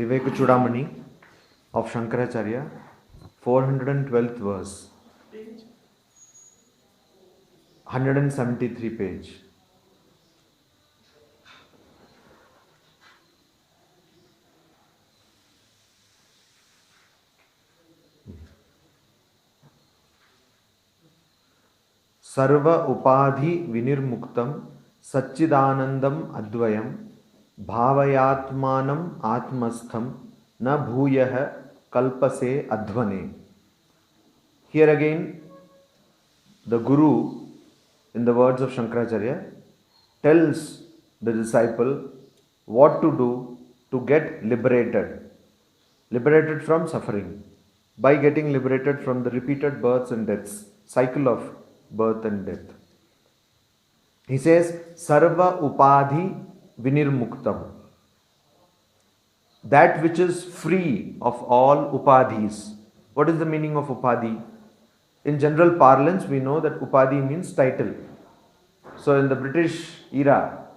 Viveka Chudamani of Shankaracharya, 412th verse, 173 page. सर्व उपाधि विनिर्मुक्तम सच्चिदानंदम अद्वयम भावयात्मानम आत्मस्थम न भूयः कल्पसे अध्वने. Here again, the Guru, in the words of Shankaracharya, tells the disciple what to do to get liberated from suffering, by getting liberated from the repeated births and deaths, cycle of birth and death. He says, Sarva Upadhi Vinirmuktam. That which is free of all upadhis. What is the meaning of upadhi? In general parlance, we know that upadhi means title. So in the British era,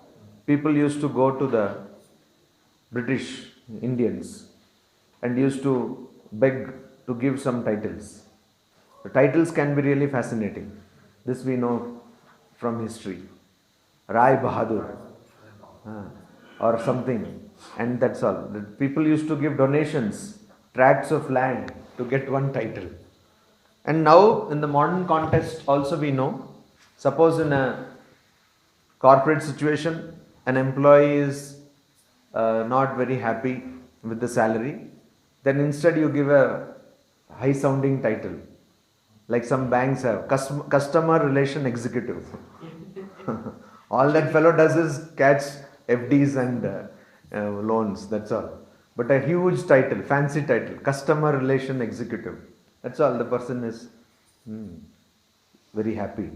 people used to go to the British Indians and used to beg to give some titles. The titles can be really fascinating. This we know from history. Rai Bahadur or something, and that's all. The people used to give donations, tracts of land to get one title. And now in the modern context also we know, suppose in a corporate situation, an employee is not very happy with the salary, then instead you give a high sounding title, like some banks have, customer relation executive. All that fellow does is catch FDs and loans, that's all. But a huge title, fancy title, customer relation executive, that's all. The person is very happy.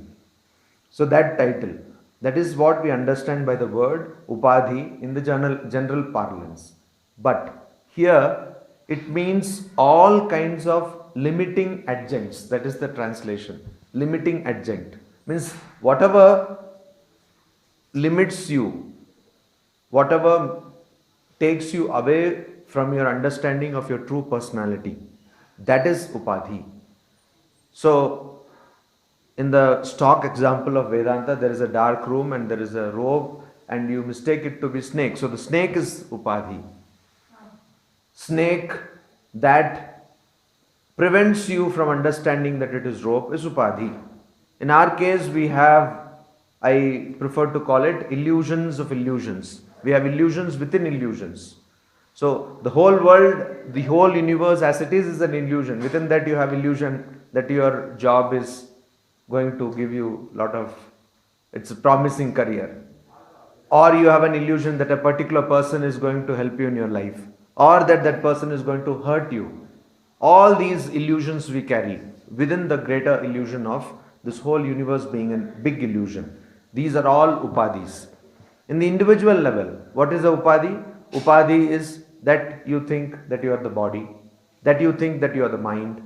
So that title, that is what we understand by the word upadhi in the general parlance. But here it means all kinds of limiting adjuncts. That is the translation. Limiting adjunct means whatever limits you, whatever takes you away from your understanding of your true personality, that is upadhi. So in the stock example of Vedanta, there is a dark room and there is a robe and you mistake it to be snake. So the snake is upadhi. Snake that prevents you from understanding that it is rope is upadhi. In our case, we have, I prefer to call it illusions of illusions. We have illusions within illusions. So the whole world, the whole universe as it is an illusion. Within that you have illusion that your job is going to give you a lot of, it's a promising career. Or you have an illusion that a particular person is going to help you in your life. Or that person is going to hurt you. All these illusions we carry within the greater illusion of this whole universe being a big illusion. These are all upadhis. In the individual level, what is a upadhi? Upadhi is that you think that you are the body, that you think that you are the mind,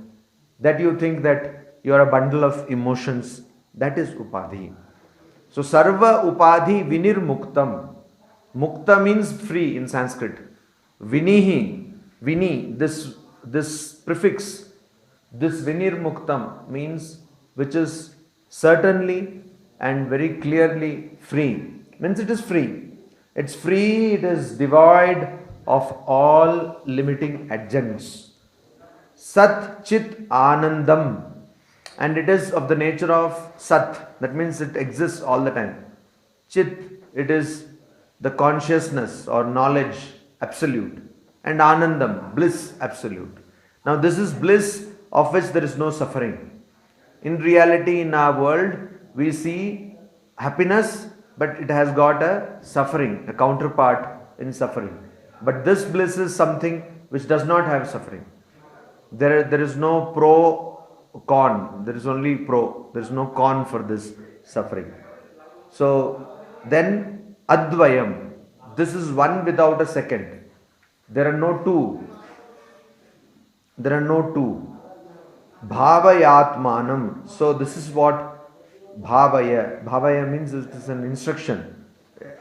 that you think that you are a bundle of emotions. That is upadhi. So sarva upadhi vinirmuktam. Mukta means free in Sanskrit. Vinihi, vini, this prefix, this vinirmuktam means which is certainly and very clearly free. Means it is free. It's free, it is devoid of all limiting adjuncts. Sat Chit Anandam. And it is of the nature of Sat. That means it exists all the time. Chit, it is the consciousness or knowledge absolute. And Anandam, bliss absolute. Now this is bliss of which there is no suffering. In reality, in our world, we see happiness, but it has got a suffering, a counterpart in suffering. But this bliss is something which does not have suffering. There is no pro-con, there is only pro, there is no con for this suffering. So then Advayam, this is one without a second. There are no two. There are no two. Bhavayatmanam. So this is what Bhavaya. Bhavaya means it is an instruction,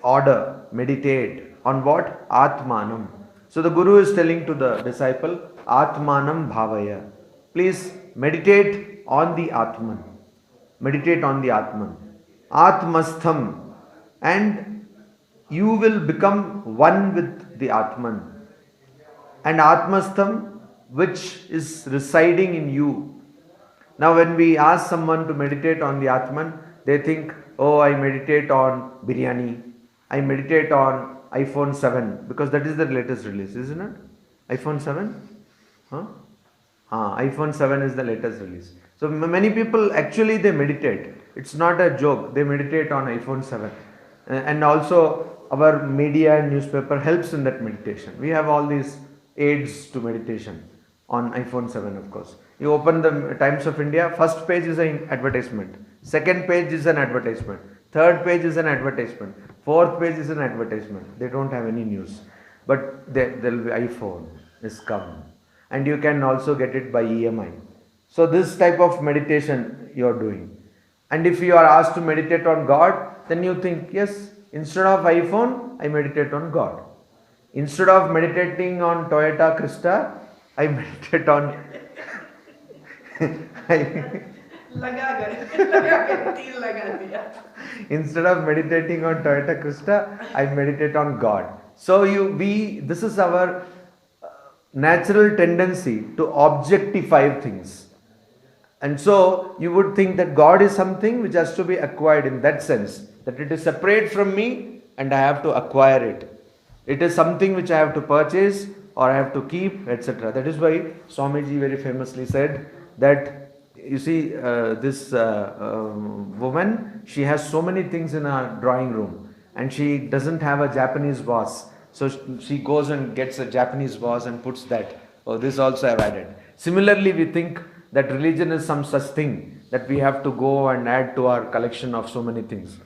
order, meditate. On what? Atmanam. So the Guru is telling to the disciple, Atmanam Bhavaya. Please meditate on the Atman. Meditate on the Atman. Atmastham. And you will become one with the Atman. And Atmastham, which is residing in you. Now, when we ask someone to meditate on the Atman, they think, oh, I meditate on biryani, I meditate on iPhone 7, because that is the latest release, isn't it? iPhone 7? Huh? iPhone 7 is the latest release. So many people actually they meditate. It's not a joke. They meditate on iPhone 7. And also our media and newspaper helps in that meditation. We have all these aids to meditation on iPhone 7, of course. You open the Times of India, first page is an advertisement, second page is an advertisement, third page is an advertisement, fourth page is an advertisement. They don't have any news. But there will be iPhone is come. And you can also get it by EMI. So this type of meditation you are doing. And if you are asked to meditate on God, then you think, yes, instead of iPhone, I meditate on God. Instead of meditating on Toyota Crista, I meditate on instead of meditating on Toyota Crista, I meditate on God. So this is our natural tendency to objectify things. And so you would think that God is something which has to be acquired in that sense, that it is separate from me and I have to acquire it. It is something which I have to purchase or I have to keep, etc. That is why Swamiji very famously said that, you see, this woman, she has so many things in her drawing room and she doesn't have a Japanese vase. So she goes and gets a Japanese vase and puts that. Oh, this also I have added. Similarly, we think that religion is some such thing that we have to go and add to our collection of so many things.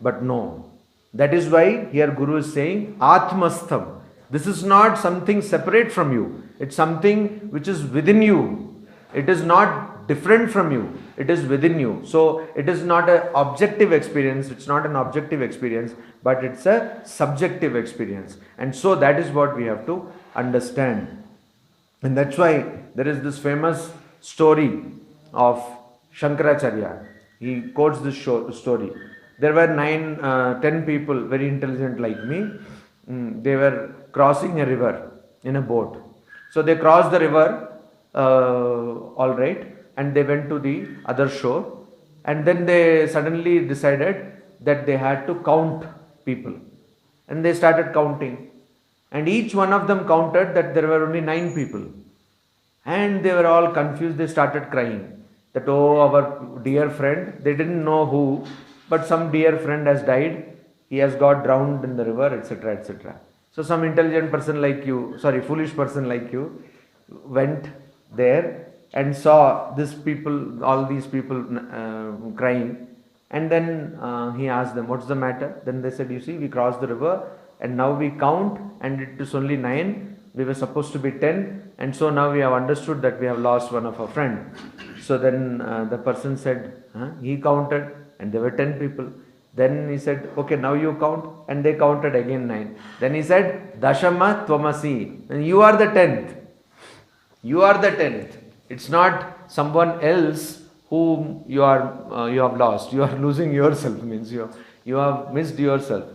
But no. That is why here Guru is saying Atmastham. This is not something separate from you. It's something which is within you. It is not different from you. It is within you. So it is not an objective experience. It's not an objective experience, but it's a subjective experience. And so that is what we have to understand. And that's why there is this famous story of Shankaracharya. He quotes this story. There were 10 people, very intelligent like me. They were crossing a river in a boat. So they crossed the river, all right, and they went to the other shore. And then they suddenly decided that they had to count people. And they started counting. And each one of them counted that there were only 9 people. And they were all confused. They started crying that, oh, our dear friend, they didn't know who, but some dear friend has died. He has got drowned in the river, etc., etc. So some intelligent person like you, foolish person like you, went there and saw this people, all these people crying. And then he asked them, what's the matter? Then they said, you see, we crossed the river and now we count and it is only 9. We were supposed to be 10, and so now we have understood that we have lost one of our friend. So then the person said, he counted and there were 10 people. Then he said, okay, now you count, and they counted again 9. Then he said, Dashama Tvamasi, and you are the 10th. You are the 10th. It's not someone else whom you have lost. You are losing yourself, means you have missed yourself.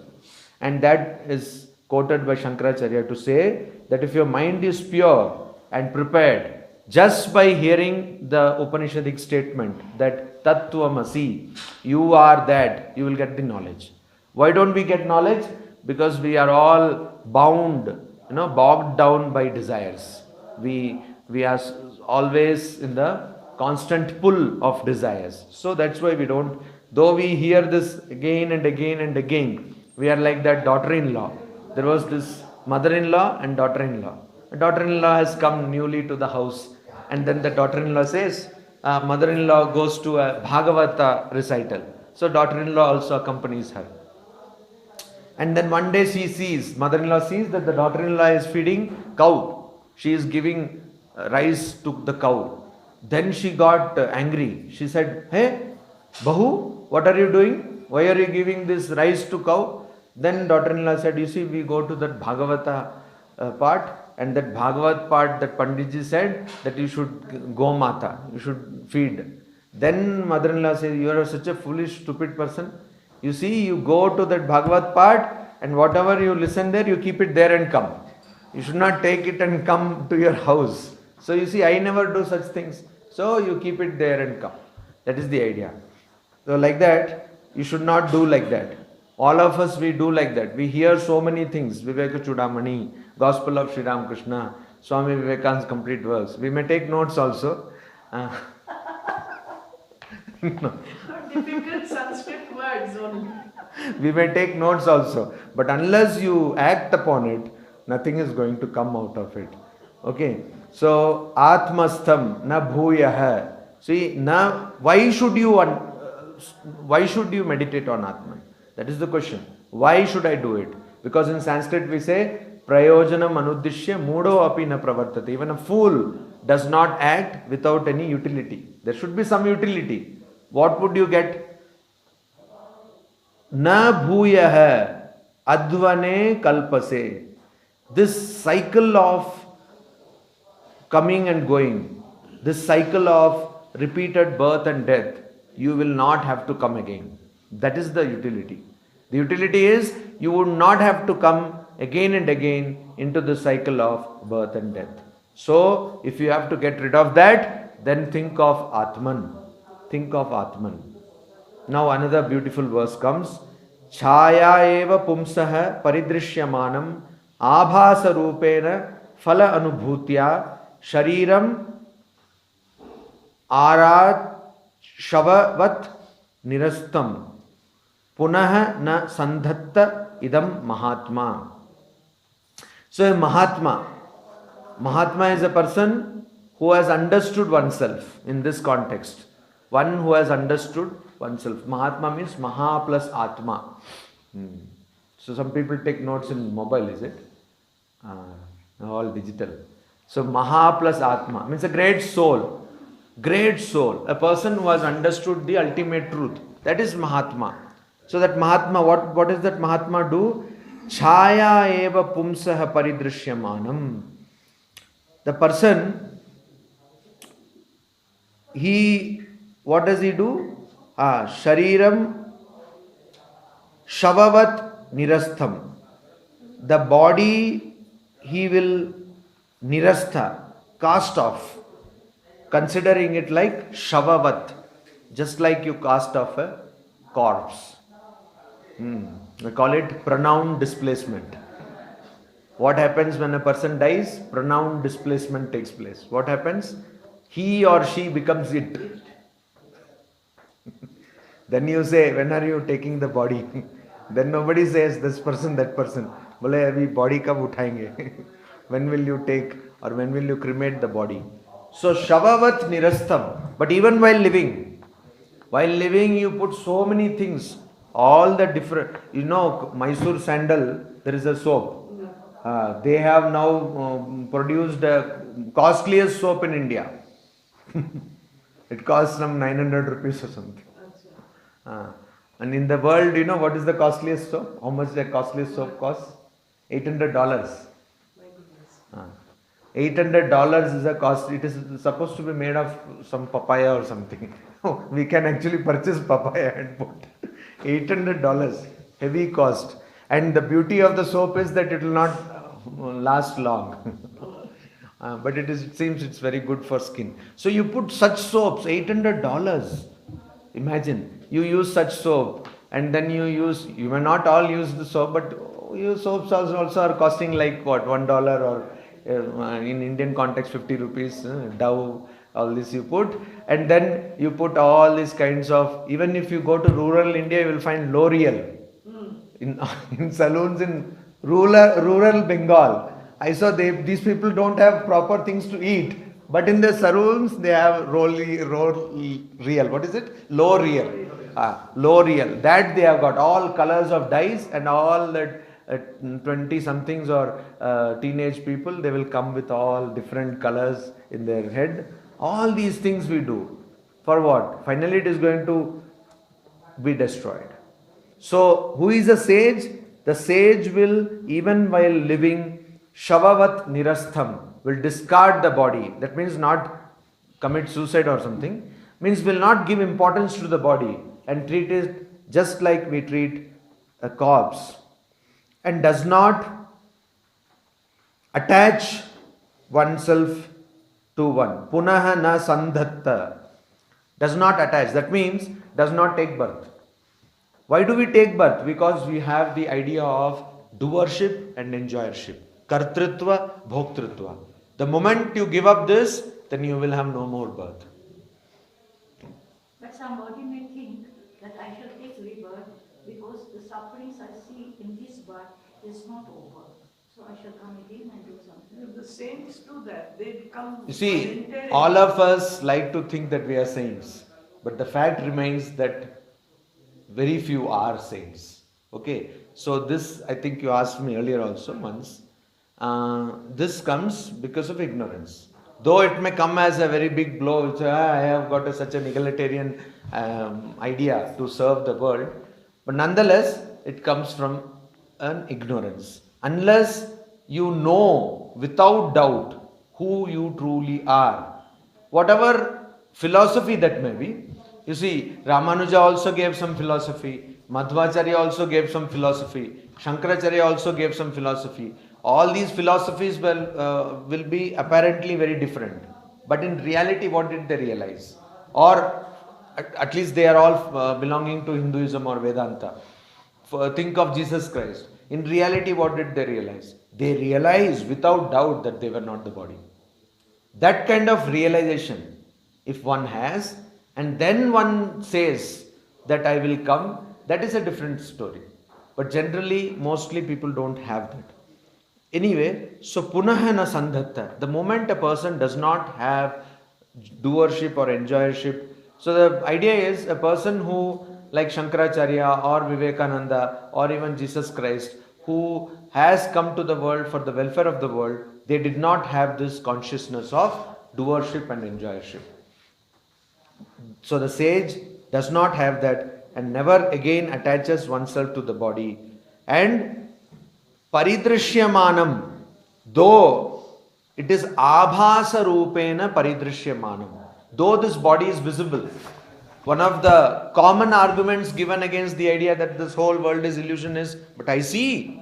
And that is quoted by Shankaracharya to say that if your mind is pure and prepared, just by hearing the Upanishadic statement that Tattvamasi, you are that, you will get the knowledge. Why don't we get knowledge? Because we are all bound, bogged down by desires. We are always in the constant pull of desires. So that's why we don't, though we hear this again and again and again, we are like that daughter-in-law. There was this mother-in-law and daughter-in-law. A daughter-in-law has come newly to the house, and then the daughter-in-law says, mother-in-law goes to a Bhagavata recital. So daughter-in-law also accompanies her. And then one day mother-in-law sees that the daughter-in-law is feeding cow. She is giving rice to the cow. Then she got angry. She said, hey, Bahu, what are you doing? Why are you giving this rice to cow? Then daughter-in-law said, you see, we go to that Bhagavata part, and that Bhagavat part that Panditji said that you should go mata, you should feed. Then mother-in-law says, you are such a foolish, stupid person. You see, you go to that Bhagavat part, and whatever you listen there, you keep it there and come. You should not take it and come to your house. So you see, I never do such things. So you keep it there and come. That is the idea. So like that, you should not do like that. All of us, we do like that. We hear so many things. Viveka Chudamani, Gospel of Sri Ramakrishna, Swami Vivekananda's complete works. We may take notes also. No. Difficult Sanskrit words only. We may take notes also. But unless you act upon it, nothing is going to come out of it. Okay. So, Atmastham na bhuyah. See, na, why should you meditate on Atman? That is the question. Why should I do it? Because in Sanskrit we say, prayojanam anuddishya mudo api na pravartate. Even a fool does not act without any utility. There should be some utility. What would you get? Na bhuyah advane kalpase. This cycle of coming and going, this cycle of repeated birth and death, you will not have to come again. That is the utility. The utility is you would not have to come again and again into the cycle of birth and death. So, if you have to get rid of that, then think of Atman. Think of Atman. Now another beautiful verse comes. Chhaya eva pumsaha paridrishyamanam abhasa rupena phala anubhutya shariram arat shavavat nirastam punah na sandhatta idam mahatma. So a Mahatma is a person who has understood oneself in this context. One who has understood oneself. Mahatma means Maha plus Atma. So some people take notes in mobile, is it? All digital. So Maha plus Atma means a great soul. Great soul. A person who has understood the ultimate truth. That is Mahatma. So that Mahatma, what does that Mahatma do? Chhaya eva pumsaha paridrishyamanam. The person, what does he do? Shariram shavavat nirastham. The body he will nirastha, cast off, considering it like shavavat, just like you cast off a corpse. We call it pronoun displacement. What happens when a person dies? Pronoun displacement takes place. What happens? He or she becomes it. Then you say, when are you taking the body? Then nobody says this person, that person. Bole, abhi body kab uthayenge? When will you take or when will you cremate the body? So shavavat nirastam. But even while living you put so many things. All the different, Mysore sandal, there is a soap. They have now produced the costliest soap in India. It costs some 900 rupees or something. And in the world, what is the costliest soap? How much the costliest soap costs? $800. $800 is a cost. It is supposed to be made of some papaya or something. We can actually purchase papaya and put $800. Heavy cost. And the beauty of the soap is that it will not last long. But it seems it's very good for skin. So you put such soaps, $800. Imagine, you use such soap and then you may not all use the soap, but your soaps also are costing like what, $1 or in Indian context 50 rupees, Dove, all this you put, and then you put all these kinds of, even if you go to rural India, you will find L'Oreal in saloons in rural Bengal. I saw these people don't have proper things to eat, but in the saloons they have L'Oreal. What is it? L'Oreal. L'Oreal. That they have got all colors of dyes, and all that 20 somethings or teenage people, they will come with all different colors in their head. All these things we do. For what? Finally it is going to be destroyed. So who is a sage? The sage will, even while living, Shavavat nirastham, will discard the body. That means not commit suicide or something. Means will not give importance to the body and treat it just like we treat a corpse. And does not attach oneself to one. Punaha na sandhatta. Does not attach. That means does not take birth. Why do we take birth? Because we have the idea of doership and enjoyership. Kartritva, bhoktritva. The moment you give up this, then you will have no more birth. But somebody may think that I shall take rebirth because the sufferings I see in this birth is not over. So I shall come again and do something. The saints do that. They come. You see, all of us like to think that we are saints. But the fact remains that very few are saints. Okay, so this, I think you asked me earlier also once. This comes because of ignorance. Though it may come as a very big blow, which I have got such an egalitarian idea to serve the world, but nonetheless, it comes from an ignorance. Unless you know without doubt who you truly are, whatever philosophy that may be. You see, Ramanuja also gave some philosophy, Madhvacharya also gave some philosophy, Shankaracharya also gave some philosophy. All these philosophies will be apparently very different. But in reality, what did they realize? Or at least they are all belonging to Hinduism or Vedanta. Think of Jesus Christ. In reality, what did they realize? They realized without doubt that they were not the body. That kind of realization, if one has, and then one says that I will come, that is a different story. But generally, mostly people don't have that. Anyway, so punaha na sandhatta. The moment a person does not have doership or enjoyership, so the idea is a person who, like Shankaracharya or Vivekananda or even Jesus Christ, who has come to the world for the welfare of the world, they did not have this consciousness of doership and enjoyership. So the sage does not have that and never again attaches oneself to the body. And paridrishyamanam, though it is abhasa rupena paridrishyamanam, though this body is visible. One of the common arguments given against the idea that this whole world is illusion is, but I see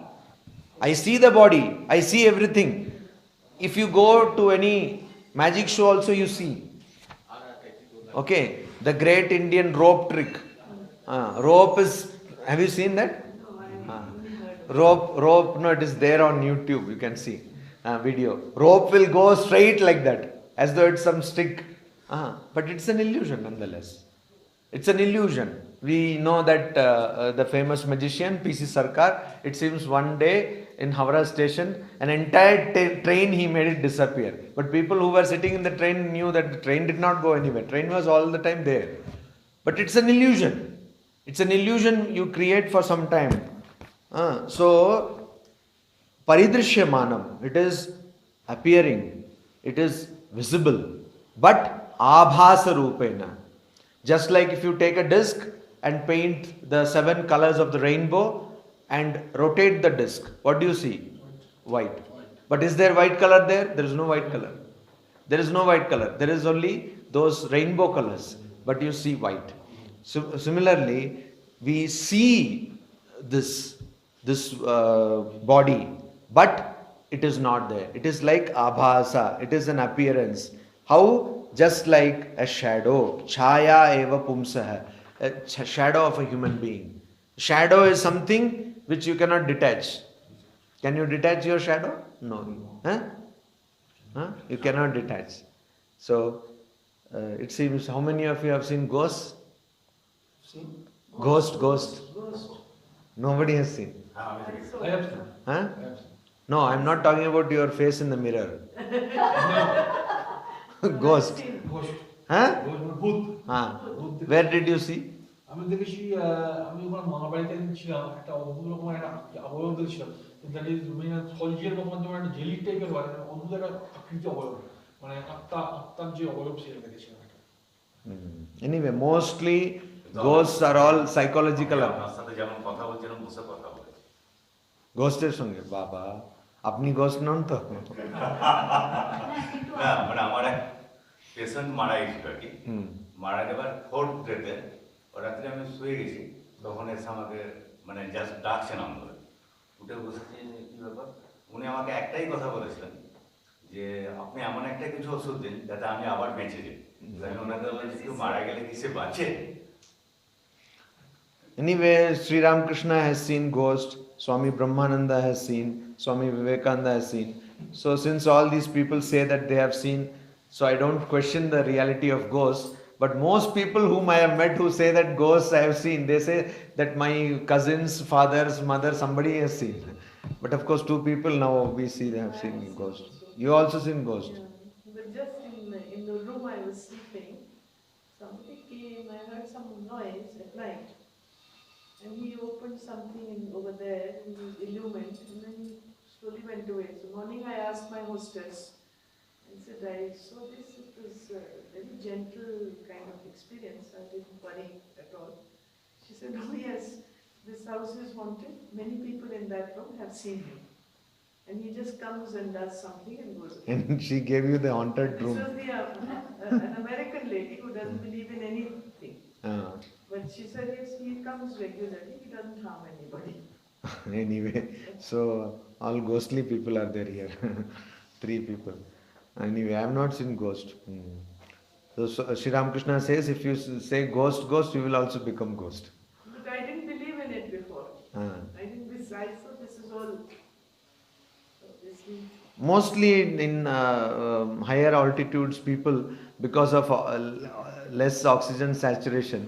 the body, I see everything. If you go to any magic show also you see. Okay, the great Indian rope trick. Rope is, have you seen that? Rope, no, it is there on YouTube, you can see video. Rope will go straight like that, as though it's some stick. But it's an illusion nonetheless. It's an illusion. We know that the famous magician P.C. Sarkar, it seems one day in Howrah station, an entire train he made it disappear. But people who were sitting in the train knew that the train did not go anywhere. Train was all the time there. But it's an illusion. It's an illusion you create for some time. So, paridrishyamanam, it is appearing, it is visible, but abhasa rupena. Just like if you take a disc and paint the 7 colors of the rainbow and rotate the disc, what do you see? White. But is there white color there? There is no white color. There is no white color. There is only those rainbow colors, but you see white. So, similarly, we see this body, but it is not there. It is like abhasa. It is an appearance. How? Just like a shadow. Chaya eva pumsaha. A shadow of a human being. Shadow is something which you cannot detach. Can you detach your shadow? No. You cannot detach. So, it seems, how many of you have seen ghosts? Ghost. Nobody has seen. I have seen. Huh? No, I'm not talking about your face in the mirror. Ghost. Huh? Where did you see? আমি দেখেছি আমি ওখানে মামা বাড়িতে ছিলাম একটা অদ্ভুত রকমের একটা অবয়ব দেখছিলাম দ্যাট ইজ মানে সলজিয়ার মতন যেমন একটা জেলি টাইপের হয় অদ্ভুত একটা আকৃতি অবয়ব মানে আত্মার যে অবয়ব সেটা দেখেছিলাম একটা Anyway, mostly ghosts are all psychological. আপনার সাথে যেমন কথা বলছিলাম বসে কথা বলে Ghost এর সঙ্গে বাবা আপনি গোস্ট নন তো? না মানে আমার এক পেশেন্ট মারা গেছিল আর কি। হুম। মারা যাবার 4th ডেতে রাত্রে আমি শুয়ে গেছি, তখন এসে আমাকে মানে জাস্ট ডাকছেন আমাকে, উঠে বসেছি কী ব্যাপার। উনি আমাকে একটাই কথা বলেছিলেন যে আপনি এমন একটা কিছু ওষুধ দিন যাতে আমি আবার বেঁচে যাই। আমি ওনাকে বলেছি কেউ মারা গেলে কি সে বাঁচে? Anyway, Sri Ramakrishna has seen ghost, Swami Brahmananda has seen, Swami Vivekananda has seen. So since all these people say that they have seen, so I don't question the reality of ghosts. But most people whom I have met who say that ghosts I have seen, they say that my cousin's father's mother, somebody has seen. But of course, two people now we see they have seen ghost. You also seen ghost? Yeah. But just in the room I was sleeping, somebody came, I heard some noise at night. And he opened something over there, and it was illumined, and then he slowly went away. So morning I asked my hostess, and said, I saw this, it was a very gentle kind of experience, I didn't worry at all. She said, oh yes, this house is haunted, many people in that room have seen him. And he just comes and does something and goes away. And she gave you the haunted This room. was an American lady who doesn't believe in anything. Ah. But she said yes, he comes regularly, he doesn't harm anybody. Anyway, so all ghostly people are there here. 3 people. Anyway, I have not seen ghost. So Sri Ramakrishna says, if you say ghost, ghost, you will also become ghost. But I didn't believe in it before. Ah. I didn't besides, so this is all obviously. Mostly in higher altitudes, people, because of less oxygen saturation,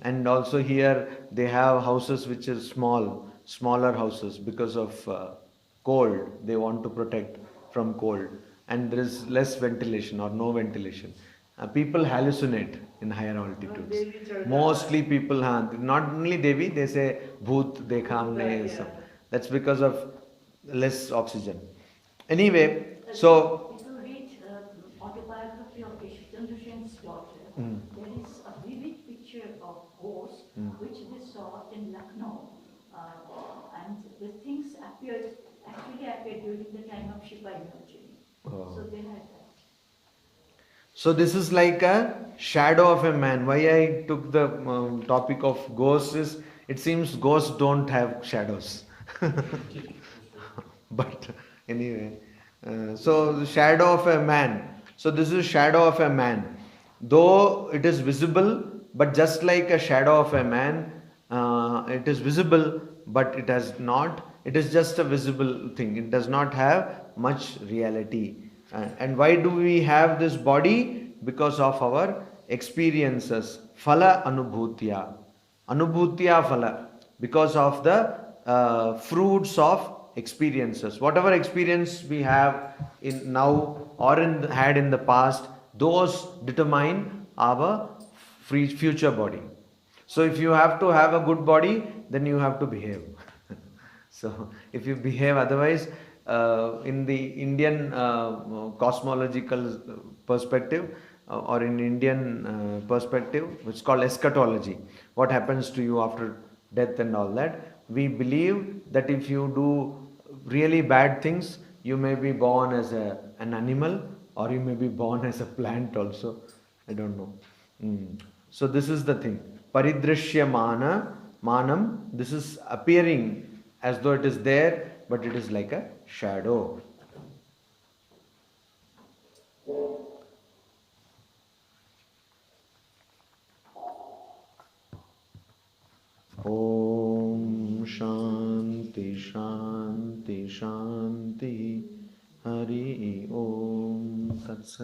and also here they have houses which are smaller houses because of cold. They want to protect from cold, and there is less ventilation or no ventilation. People hallucinate in higher altitudes. Devi Chardana. Mostly people, not only Devi, they say Bhoot dekha humne, Yeah. sab. That's because of less oxygen. Anyway, so If you read autobiography of Chandra Sen's daughter, Mm. there is a vivid picture of ghosts which they saw in Lucknow, and the things actually appeared during the time of Shiva Emerging. Oh. So they had that. So this is like a shadow of a man. Why I took the topic of ghosts is, it seems ghosts don't have shadows. But anyway, so the shadow of a man. So this is shadow of a man. Though it is visible, but just like a shadow of a man, it is visible, but it has not. It is just a visible thing. It does not have much reality. And why do we have this body? Because of our experiences. Phala anubhutya. Anubhutya phala. Because of the fruits of experiences. Whatever experience we have in now or had in the past, those determine our future body. So if you have to have a good body, then you have to behave. So if you behave otherwise, in the Indian cosmological perspective, or in Indian perspective, which is called eschatology, what happens to you after death and all that, we believe that if you do really bad things, you may be born as an animal, or you may be born as a plant also. I don't know. So this is the thing. Paridrishya manam, this is appearing as though it is there, but it is like a shadow. Om Shanti Shanti Shanti. Hari Om Tat Sat.